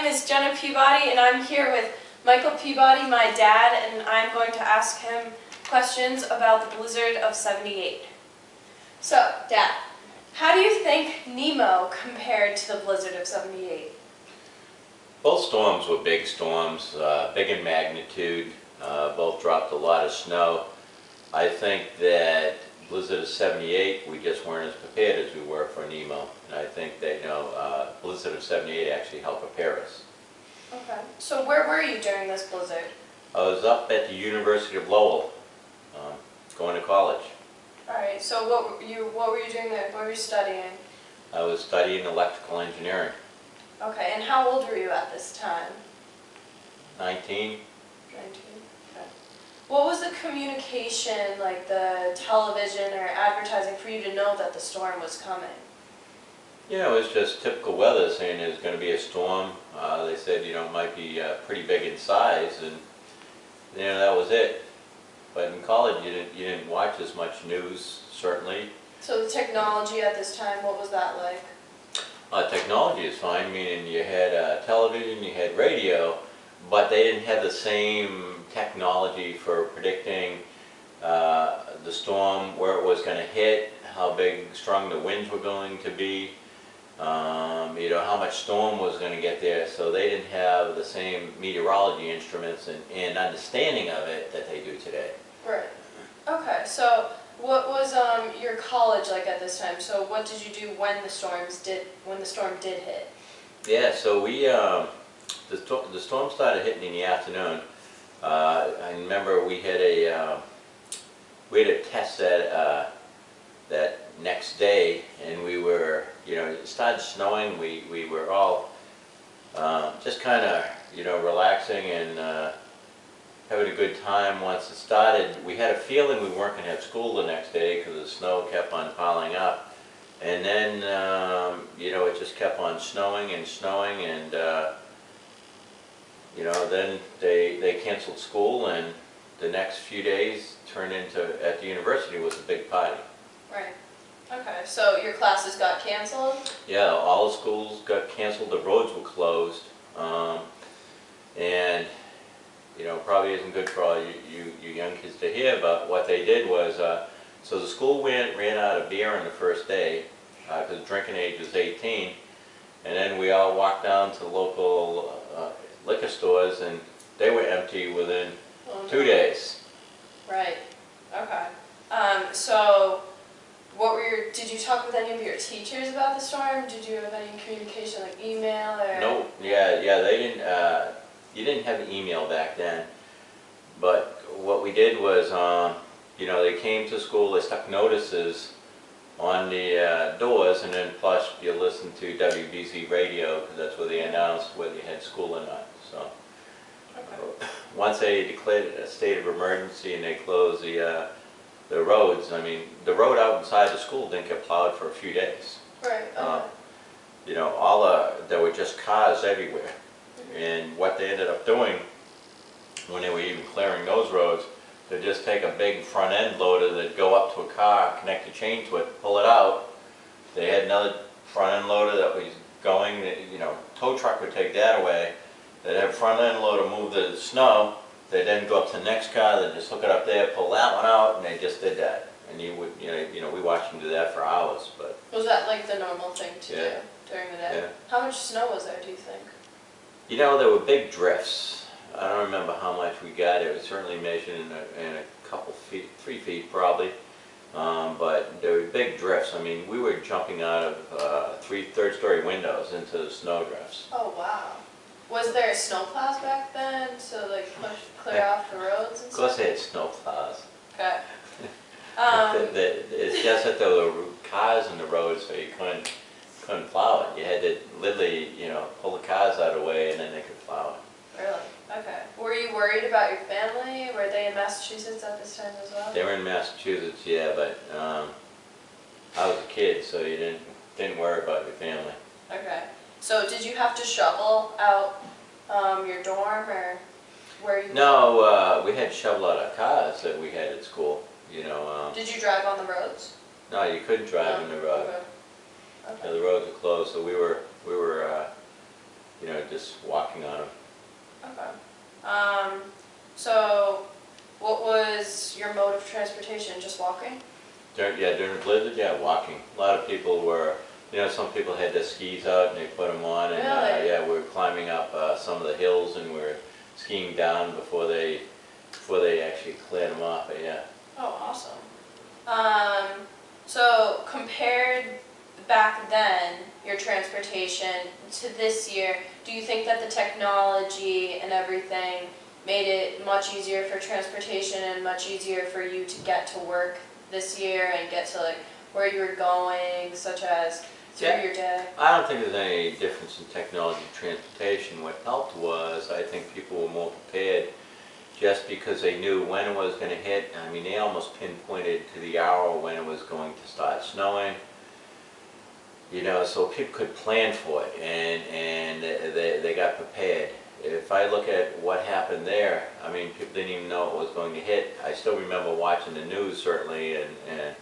is Jenna Peabody, and I'm here with Michael Peabody, my dad, and I'm going to ask him questions about the blizzard of '78. So, Dad, how do you think Nemo compared to the blizzard of '78? Both storms were big storms, big in magnitude. Both dropped a lot of snow. I think that blizzard of '78, we just weren't as prepared as we were for Nemo. And I think that, blizzard of '78 actually helped prepare us. Okay. So where were you during this blizzard? I was up at the University of Lowell, going to college. All right. So what were you doing there? What were you studying? I was studying electrical engineering. Okay. And how old were you at this time? 19. 19. Okay. What was the communication, like the television or advertising, for you to know that the storm was coming? It was just typical weather, saying there's going to be a storm. They said, it might be pretty big in size, and that was it. But in college, you didn't watch as much news, certainly. So the technology at this time, what was that like? Technology is fine, meaning you had television, you had radio, but they didn't have the same technology for predicting the storm, where it was going to hit, how big, strong the winds were going to be, how much storm was going to get there. So they didn't have the same meteorology instruments and understanding of it that they do today. Right. Okay. So what was your college like at this time? So what did you do when the storm did hit? Yeah. So the storm started hitting in the afternoon. I remember we had a test that next day, and we were, it started snowing. We were all just kind of, relaxing and having a good time. Once it started, we had a feeling we weren't going to have school the next day because the snow kept on piling up. And then, it just kept on snowing and snowing, and then they canceled school, and the next few days turned into, at the university, was a big party. Right. Okay, so your classes got canceled? Yeah, all the schools got canceled, the roads were closed, and probably isn't good for all you young kids to hear, but what they did was, so the school ran out of beer on the first day, because drinking age was 18, and then we all walked down to the local liquor stores, and they were empty within 2 days. Right. Okay. So did you talk with any of your teachers about the storm? Did you have any communication, like email or? No. Yeah, they didn't, you didn't have email back then, but what we did was, they came to school, they stuck notices on the doors, and then plus you listen to WBZ radio, because that's where they announced whether you had school or not. So Okay. once they declared a state of emergency and they closed the roads, the road out inside the school didn't get plowed for a few days. Right. Okay. There were just cars everywhere. And what they ended up doing, when they were even clearing those roads, they'd just take a big front end loader that'd go up to a car, connect a chain to it, pull it out. They had another front end loader that was going, tow truck would take that away. They'd have a front end loader move the snow. They'd then go up to the next car, they'd just hook it up there, pull that one out, and they just did that. And we watched them do that for hours. But was that like the normal thing to do during the day? Yeah. How much snow was there, do you think? There were big drifts. I don't remember how much we got. It was certainly measured in a couple feet, 3 feet probably. But there were big drifts. We were jumping out of third-story windows into the snow drifts. Oh, wow. Was there snow plows back then to clear off the roads and stuff? Of course they had snow plows. Okay. It's just that there were cars in the road, so you couldn't plow it. You had to literally, pull the cars out of the way, and then they could plow it. Really? Okay. Were you worried about your family? Were they in Massachusetts at this time as well? They were in Massachusetts, yeah, but I was a kid, so you didn't worry about your family. Okay. So did you have to shovel out your dorm, or where you? No, we had to shovel out our cars that we had at school. Did you drive on the roads? No, you couldn't drive in the road. Okay. The roads were closed, so we were just walking on them. Okay. So what was your mode of transportation? Just walking? During the blizzard, yeah, walking. A lot of people were, some people had their skis out and they put them on, and Really? yeah, we were climbing up some of the hills and we were skiing down before they actually cleared them off. But yeah. Oh, awesome. So compared back then, your transportation to this year, do you think that the technology and everything made it much easier for transportation and much easier for you to get to work this year and get to like where you were going, such as through Yeah. your day? I don't think there's any difference in technology and transportation. What helped was, I think people were more prepared just because they knew when it was going to hit. I mean, they almost pinpointed to the hour when it was going to start snowing. So people could plan for it, and they got prepared. If I look at what happened there, I mean, people didn't even know it was going to hit. I still remember watching the news, certainly, and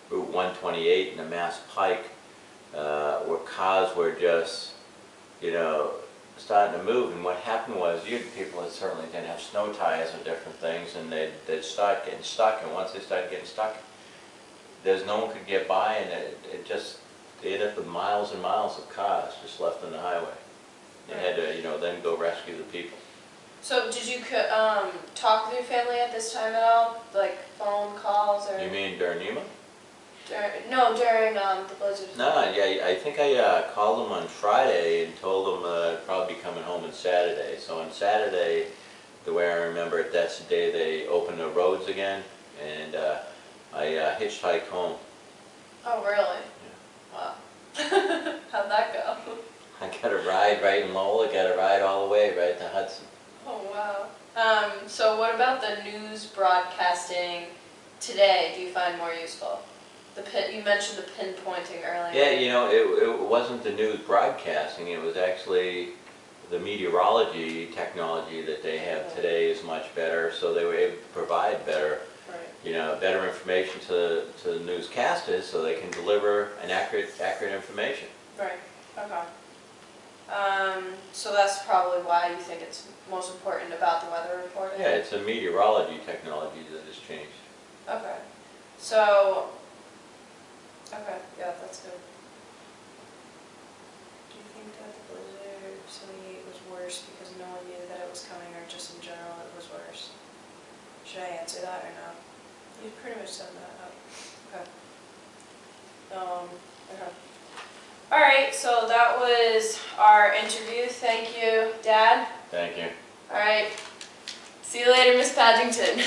Route 128 and the Mass Pike, where cars were just, starting to move. And what happened was, you had people that certainly didn't have snow tires or different things, and they'd start getting stuck. And once they started getting stuck, there's no one could get by, and they ended up with miles and miles of cars just left on the highway. They had to, then go rescue the people. So did you talk with your family at this time at all? Like phone calls or? You mean during NEMA? During the blizzard. No, yeah, I think I called them on Friday and told them I'd probably be coming home on Saturday. So on Saturday, the way I remember it, that's the day they opened the roads again, and I hitchhiked home. Oh, really? Yeah. Wow. How'd that go? I got a ride right in Lowell, got a ride all the way right to Hudson. Oh, wow. So what about the news broadcasting today do you find more useful? You mentioned the pinpointing earlier. Yeah, it wasn't the news broadcasting, it was actually the meteorology technology that they have today is much better, so they were able to provide better, better information to the newscasters so they can deliver an accurate information. Right, okay. So that's probably why you think it's most important about the weather reporting? Yeah, it's a meteorology technology that has changed. Okay. So, okay, yeah, that's good. Do you think that the blizzard of 78 was worse because no one knew that it was coming, or just in general it was worse? Should I answer that or no? You pretty much summed that up. Okay. Okay. All right, so that was our interview. Thank you, Dad. Thank you. All right. See you later, Miss Paddington.